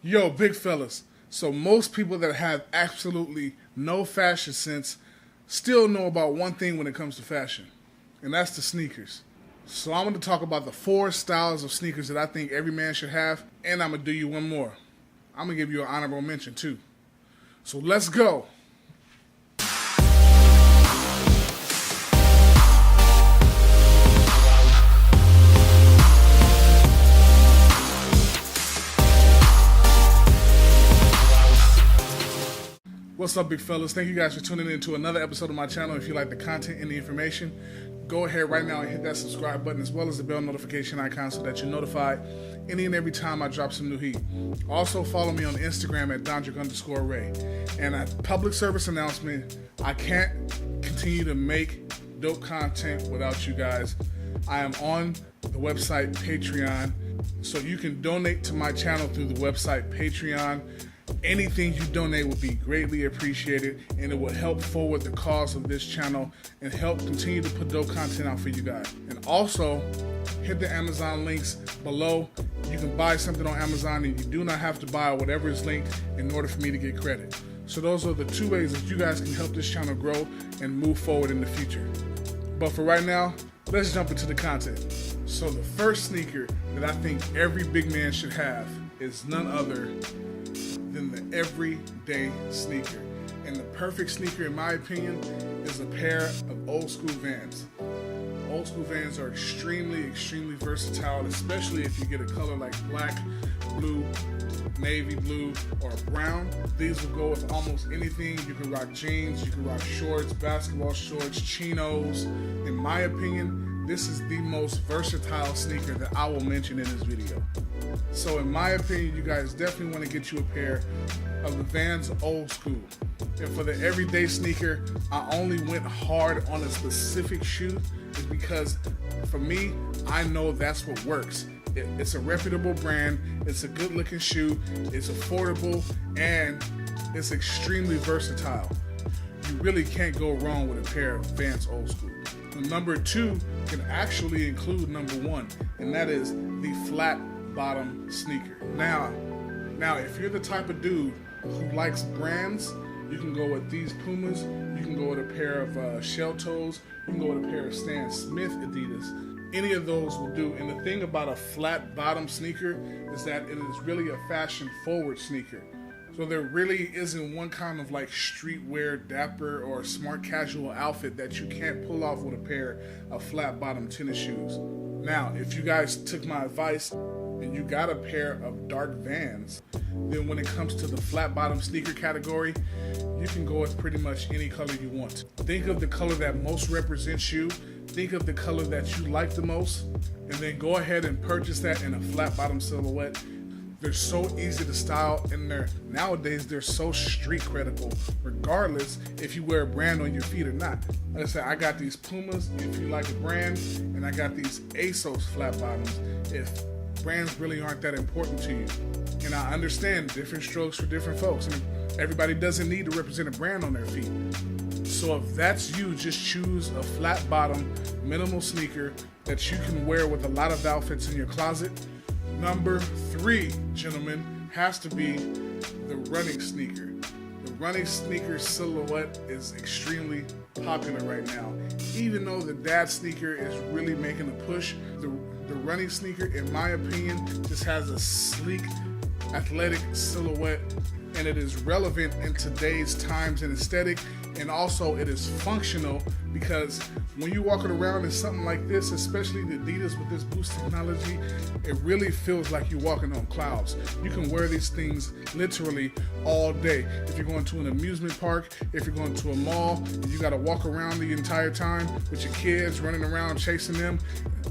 Yo, big fellas. So most people that have absolutely no fashion sense still know about one thing when it comes to fashion, and that's the sneakers. So I'm going to talk about the 4 styles of sneakers that I think every man should have, and I'm going to do you one more. I'm going to give you an honorable mention too. So let's go. What's up, big fellas? Thank you guys for tuning in to another episode of my channel. If you like the content and the information, go ahead right now and hit that subscribe button as well as the bell notification icon so that you're notified any and every time I drop some new heat. Also, follow me on Instagram at Dondrick_Ray. And a public service announcement, I can't continue to make dope content without you guys. I am on the website Patreon, so you can donate to my channel through the website Patreon. Anything you donate will be greatly appreciated, and it will help forward the cause of this channel and help continue to put dope content out for you guys. And also, hit the Amazon links below. You can buy something on Amazon, and you do not have to buy whatever is linked in order for me to get credit. So those are the 2 ways that you guys can help this channel grow and move forward in the future. But for right now, let's jump into the content. So the first sneaker that I think every big man should have is none other than the everyday sneaker. And the perfect sneaker, in my opinion, is a pair of old school Vans. Old school Vans are extremely versatile, especially if you get a color like black, blue, navy blue, or brown. These will go with almost anything. You can rock jeans, you can rock shorts, basketball shorts, chinos. In my opinion, this is the most versatile sneaker that I will mention in this video. So in my opinion, you guys definitely want to get you a pair of the Vans Old School. And for the everyday sneaker, I only went hard on a specific shoe is because for me, I know that's what works. It's a reputable brand, it's a good looking shoe, it's affordable, and it's extremely versatile. You really can't go wrong with a pair of Vans Old School. Number 2 can actually include number 1, and that is the flat bottom sneaker. Now, if you're the type of dude who likes brands, you can go with these Pumas, you can go with a pair of Shell Toes, you can go with a pair of Stan Smith Adidas. Any of those will do. And the thing about a flat bottom sneaker is that it is really a fashion forward sneaker. So there really isn't one kind of like streetwear, dapper, or smart casual outfit that you can't pull off with a pair of flat bottom tennis shoes. Now, if you guys took my advice and you got a pair of dark Vans, then when it comes to the flat bottom sneaker category, you can go with pretty much any color you want. Think of the color that most represents you, think of the color that you like the most, and then go ahead and purchase that in a flat bottom silhouette. They're so easy to style, and nowadays they're so street credible, regardless if you wear a brand on your feet or not. Like I said, I got these Pumas if you like a brand, and I got these ASOS flat bottoms if brands really aren't that important to you. And I understand different strokes for different folks, and everybody doesn't need to represent a brand on their feet. So if that's you, just choose a flat bottom, minimal sneaker that you can wear with a lot of outfits in your closet. Number 3, gentlemen, has to be the running sneaker. The running sneaker silhouette is extremely popular right now. Even though the dad sneaker is really making a push, the running sneaker, in my opinion, just has a sleek, athletic silhouette, and it is relevant in today's times and aesthetic, and also it is functional because when you're walking around in something like this, especially the Adidas with this Boost technology, it really feels like you're walking on clouds. You can wear these things literally all day. If you're going to an amusement park, if you're going to a mall, and you got to walk around the entire time with your kids running around chasing them,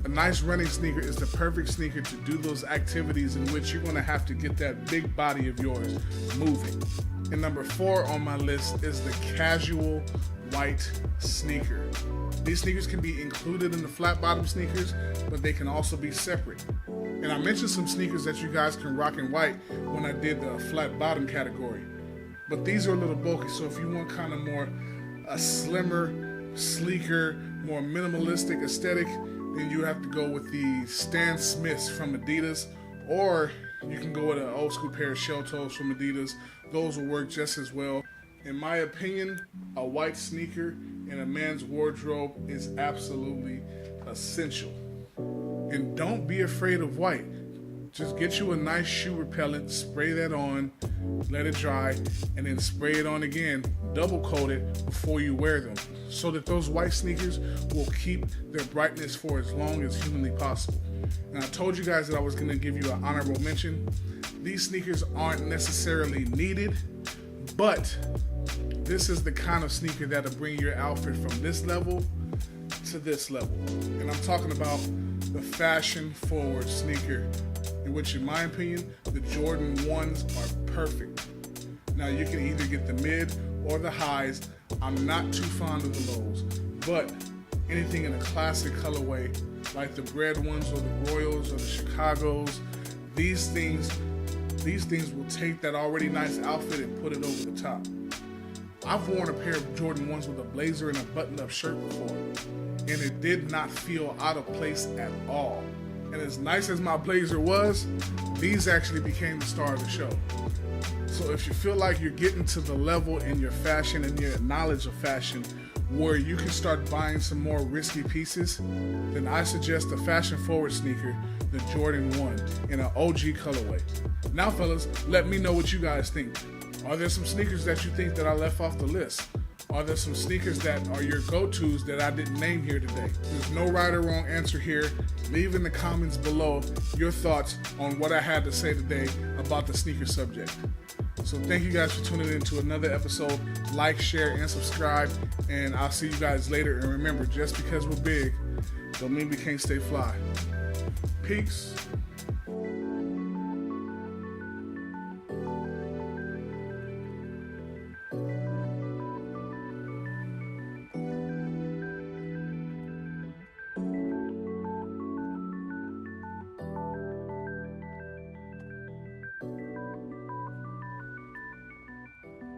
a nice running sneaker is the perfect sneaker to do those activities in which you're going to have to get that big body of yours moving. And number 4 on my list is the casual white sneaker. These sneakers can be included in the flat bottom sneakers, but they can also be separate. And I mentioned some sneakers that you guys can rock in white when I did the flat bottom category. But these are a little bulky, so if you want kind of more a slimmer, sleeker, more minimalistic aesthetic, then you have to go with the Stan Smiths from Adidas, or You can go with an old school pair of shell toes from Adidas. Those will work just as well. In my opinion, a white sneaker in a man's wardrobe is absolutely essential. And don't be afraid of white. Just get you a nice shoe repellent, spray that on, let it dry, and then spray it on again, double coat it before you wear them, so that those white sneakers will keep their brightness for as long as humanly possible. And I told you guys that I was going to give you an honorable mention. These sneakers aren't necessarily needed, but this is the kind of sneaker that'll bring your outfit from this level to this level. And I'm talking about the fashion forward sneaker, in which, in my opinion, the Jordan 1s are perfect. Now, you can either get the mid or the highs. I'm not too fond of the lows, but anything in a classic colorway, like the Bred ones or the Royals or the Chicagos, these things will take that already nice outfit and put it over the top. I've worn a pair of Jordan 1s with a blazer and a button-up shirt before, and it did not feel out of place at all. And as nice as my blazer was, these actually became the star of the show. So if you feel like you're getting to the level in your fashion and your knowledge of fashion where you can start buying some more risky pieces, then I suggest a fashion-forward sneaker, the Jordan 1, in an OG colorway. Now, fellas, let me know what you guys think. Are there some sneakers that you think that I left off the list? Are there some sneakers that are your go-tos that I didn't name here today? There's no right or wrong answer here. Leave in the comments below your thoughts on what I had to say today about the sneaker subject. So thank you guys for tuning in to another episode. Like, share, and subscribe, and I'll see you guys later. And remember, just because we're big, don't mean we can't stay fly. Peace.